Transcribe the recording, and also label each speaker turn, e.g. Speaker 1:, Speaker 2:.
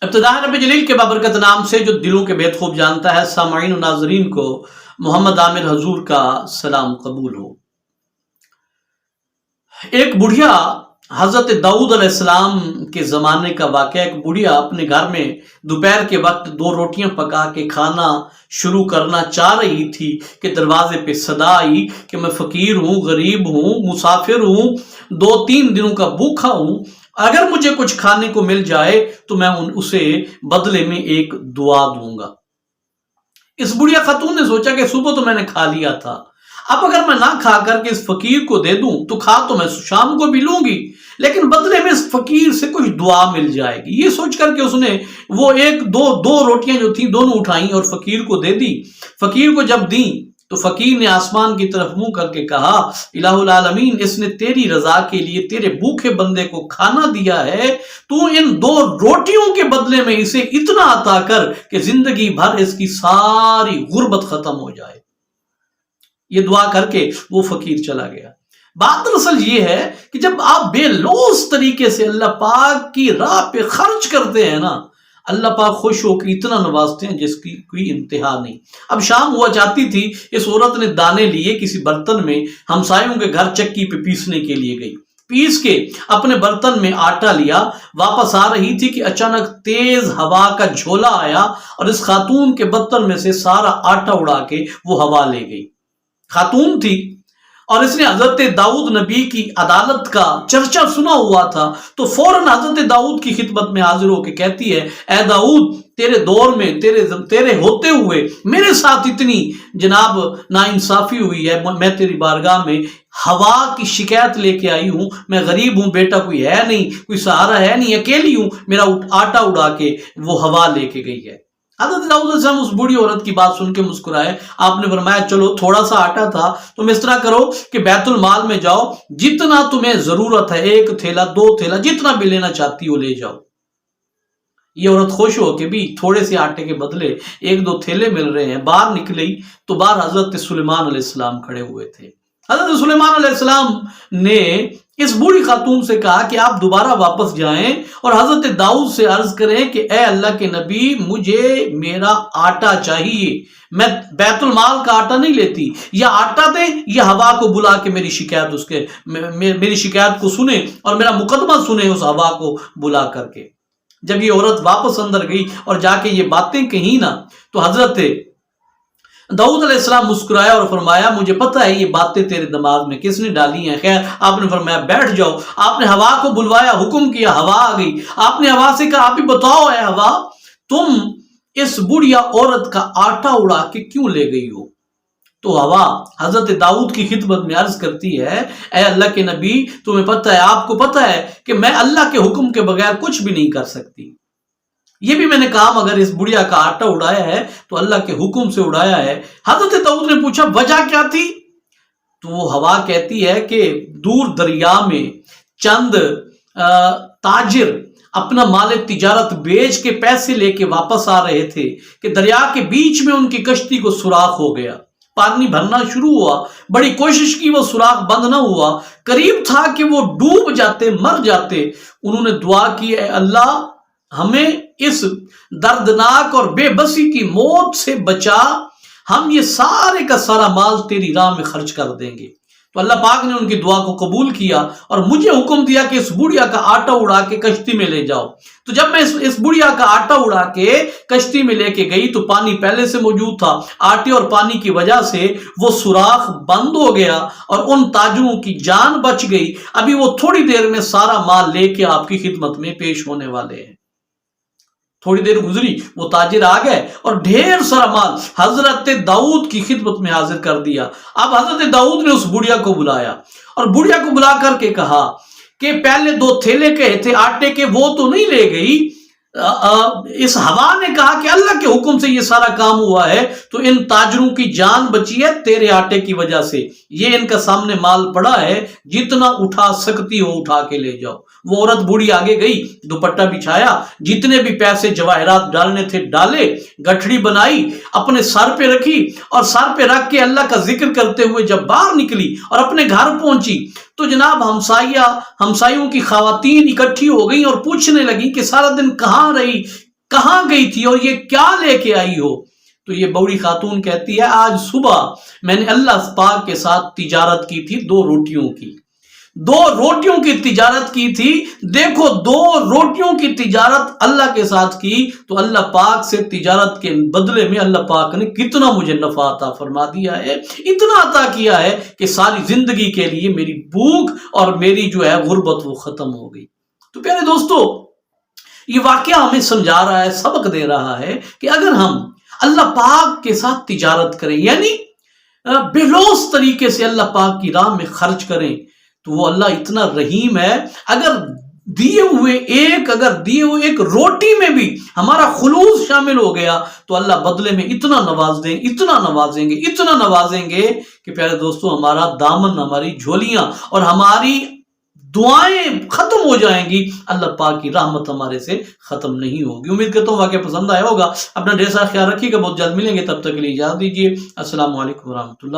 Speaker 1: ابتداء رب جلیل کے بابرکت نام سے جو دلوں کے بہت خوب جانتا ہے، سامعین و ناظرین کو محمد عامر حضور کا سلام قبول ہو۔ ایک بڑھیا حضرت داؤد علیہ السلام کے زمانے کا واقعہ، ایک بڑھیا اپنے گھر میں دوپہر کے وقت 2 روٹیاں پکا کے کھانا شروع کرنا چاہ رہی تھی کہ دروازے پہ صدا آئی کہ میں فقیر ہوں، غریب ہوں، مسافر ہوں، 2-3 دنوں کا بھوکا ہوں، اگر مجھے کچھ کھانے کو مل جائے تو میں اسے بدلے میں ایک دعا دوں گا۔ اس بڑھیا خاتون نے سوچا کہ صبح تو میں نے کھا لیا تھا، اب اگر میں نہ کھا کر کے اس فقیر کو دے دوں تو کھا تو میں شام کو بھی لوں گی، لیکن بدلے میں اس فقیر سے کچھ دعا مل جائے گی۔ یہ سوچ کر کے اس نے وہ دو روٹیاں جو تھیں دونوں اٹھائیں اور فقیر کو دے دی۔ فقیر کو جب دیں تو فقیر نے آسمان کی طرف منہ کر کے کہا، الہ العالمین، اس نے تیری رضا کے لیے تیرے بھوکے بندے کو کھانا دیا ہے، تو ان 2 روٹیوں کے بدلے میں اسے اتنا عطا کر کہ زندگی بھر اس کی ساری غربت ختم ہو جائے۔ یہ دعا کر کے وہ فقیر چلا گیا۔ بات دراصل یہ ہے کہ جب آپ بے لوث طریقے سے اللہ پاک کی راہ پہ خرچ کرتے ہیں نا، اللہ پاک خوش ہو کے اتنا نوازتے ہیں جس کی کوئی انتہا نہیں۔ اب شام ہوا چاہتی تھی، اس عورت نے دانے لیے کسی برتن میں، ہمسایوں کے گھر چکی پہ پیسنے کے لیے گئی، پیس کے اپنے برتن میں آٹا لیا، واپس آ رہی تھی کہ اچانک تیز ہوا کا جھولا آیا اور اس خاتون کے برتن میں سے سارا آٹا اڑا کے وہ ہوا لے گئی۔ خاتون تھی اور اس نے حضرت داؤد نبی کی عدالت کا چرچا سنا ہوا تھا، تو فوراً حضرت داؤد کی خدمت میں حاضر ہو کے کہتی ہے، اے داؤد، تیرے دور میں تیرے ہوتے ہوئے میرے ساتھ اتنی جناب ناانصافی ہوئی ہے، میں تیری بارگاہ میں ہوا کی شکایت لے کے آئی ہوں، میں غریب ہوں، بیٹا کوئی ہے نہیں، کوئی سہارا ہے نہیں، اکیلی ہوں، میرا آٹا اڑا کے وہ ہوا لے کے گئی ہے۔ حضرت داؤد علیہ السلام اس بوڑھی عورت کی بات سن کے مسکرائے۔ آپ نے فرمایا، چلو تھوڑا سا آٹا تھا، تم اس طرح کرو کہ بیت المال میں جاؤ، جتنا تمہیں ضرورت ہے، 1 تھیلا 2 تھیلا جتنا بھی لینا چاہتی ہو لے جاؤ۔ یہ عورت خوش ہو کہ بھی تھوڑے سے آٹے کے بدلے 1-2 تھیلے مل رہے ہیں۔ باہر نکلی تو باہر حضرت سلیمان علیہ السلام کھڑے ہوئے تھے۔ حضرت سلیمان علیہ السلام نے اس بوڑھی خاتون سے کہا کہ آپ دوبارہ واپس جائیں اور حضرت داؤد سے عرض کریں کہ اے اللہ کے نبی، مجھے میرا آٹا چاہیے، میں بیت المال کا آٹا نہیں لیتی، یا آٹا دیں یا ہوا کو بلا کے میری شکایت کو سنیں اور میرا مقدمہ سنیں اس ہوا کو بلا کر کے۔ جب یہ عورت واپس اندر گئی اور جا کے یہ باتیں کہیں نا، تو حضرت داؤد علیہ السلام مسکرایا اور فرمایا، مجھے پتہ ہے یہ باتیں تیرے دماغ میں کس نے ڈالی ہیں۔ خیر، آپ نے فرمایا بیٹھ جاؤ۔ آپ نے ہوا کو بلوایا، حکم کیا، ہوا آ گئی۔ آپ نے ہوا سے کہا، آپ ہی بتاؤ اے ہوا، تم اس بڑھیا عورت کا آٹا اڑا کے کیوں لے گئی ہو؟ تو ہوا حضرت داؤد کی خدمت میں عرض کرتی ہے، اے اللہ کے نبی، تمہیں پتہ ہے، آپ کو پتہ ہے کہ میں اللہ کے حکم کے بغیر کچھ بھی نہیں کر سکتی۔ یہ بھی میں نے کہا اگر اس بڑھیا کا آٹا اڑایا ہے تو اللہ کے حکم سے اڑایا ہے۔ حضرت داؤد نے پوچھا وجہ کیا تھی؟ تو وہ ہوا کہتی ہے کہ دور دریا میں چند تاجر اپنا مال تجارت بیچ کے پیسے لے کے واپس آ رہے تھے کہ دریا کے بیچ میں ان کی کشتی کو سوراخ ہو گیا، پانی بھرنا شروع ہوا، بڑی کوشش کی وہ سوراخ بند نہ ہوا، قریب تھا کہ وہ ڈوب جاتے، مر جاتے۔ انہوں نے دعا کی، اے اللہ، ہمیں اس دردناک اور بے بسی کی موت سے بچا، ہم یہ سارے کا سارا مال تیری راہ میں خرچ کر دیں گے۔ تو اللہ پاک نے ان کی دعا کو قبول کیا اور مجھے حکم دیا کہ اس بڑھیا کا آٹا اڑا کے کشتی میں لے جاؤ۔ تو جب میں اس بڑھیا کا آٹا اڑا کے کشتی میں لے کے گئی تو پانی پہلے سے موجود تھا، آٹے اور پانی کی وجہ سے وہ سوراخ بند ہو گیا اور ان تاجروں کی جان بچ گئی۔ ابھی وہ تھوڑی دیر میں سارا مال لے کے آپ کی خدمت میں پیش ہونے والے ہیں۔ تھوڑی دیر گزری، وہ تاجر آ گئے اور ڈھیر سارا مال حضرت داؤد کی خدمت میں حاضر کر دیا۔ اب حضرت داؤد نے اس بڑھیا کو بلایا اور بڑھیا کو بلا کر کے کہا کہ پہلے 2 تھیلے کہے تھے آٹے کے، وہ تو نہیں لے گئی۔ اس ہوا نے کہا کہ اللہ کے حکم سے یہ سارا کام ہوا ہے، تو ان تاجروں کی جان بچی ہے تیرے آٹے کی وجہ سے، یہ ان کا سامنے مال پڑا ہے، جتنا اٹھا سکتی ہو اٹھا کے لے جاؤ۔ وہ عورت بوڑھی آگے گئی، دوپٹہ بچھایا، جتنے بھی پیسے جواہرات ڈالنے تھے ڈالے، گٹھڑی بنائی، اپنے سر پہ رکھی اور سر پہ رکھ کے اللہ کا ذکر کرتے ہوئے جب باہر نکلی اور اپنے گھر پہنچی تو جناب ہمسائیوں کی خواتین اکٹھی ہو گئیں اور پوچھنے لگیں کہ سارا دن کہاں رہی، کہاں گئی تھی اور یہ کیا لے کے آئی ہو؟ تو یہ بوڑھی خاتون کہتی ہے آج صبح میں نے اللہ پاک کے ساتھ تجارت کی تھی 2 روٹیوں کی، 2 روٹیوں کی تجارت کی تھی۔ دیکھو 2 روٹیوں کی تجارت اللہ کے ساتھ کی تو اللہ پاک سے تجارت کے بدلے میں اللہ پاک نے کتنا مجھے نفع عطا فرما دیا ہے، اتنا عطا کیا ہے کہ ساری زندگی کے لیے میری بھوک اور میری جو ہے غربت وہ ختم ہو گئی۔ تو پیارے دوستو، یہ واقعہ ہمیں سمجھا رہا ہے، سبق دے رہا ہے کہ اگر ہم اللہ پاک کے ساتھ تجارت کریں، یعنی بے لوث طریقے سے اللہ پاک کی راہ میں خرچ کریں، تو وہ اللہ اتنا رحیم ہے۔ اگر دیے ہوئے ایک روٹی میں بھی ہمارا خلوص شامل ہو گیا تو اللہ بدلے میں اتنا نوازیں گے کہ پیارے دوستو ہمارا دامن، ہماری جھولیاں اور ہماری دعائیں ختم ہو جائیں گی، اللہ پاک کی رحمت ہمارے سے ختم نہیں ہوگی۔ امید کرتا ہوں واقعہ پسند آیا ہوگا، اپنا ڈھیر سارا خیال رکھیے گا، بہت جلد ملیں گے، تب تک کے لیے اجازت دیجیے۔ السلام علیکم ورحمۃ اللہ۔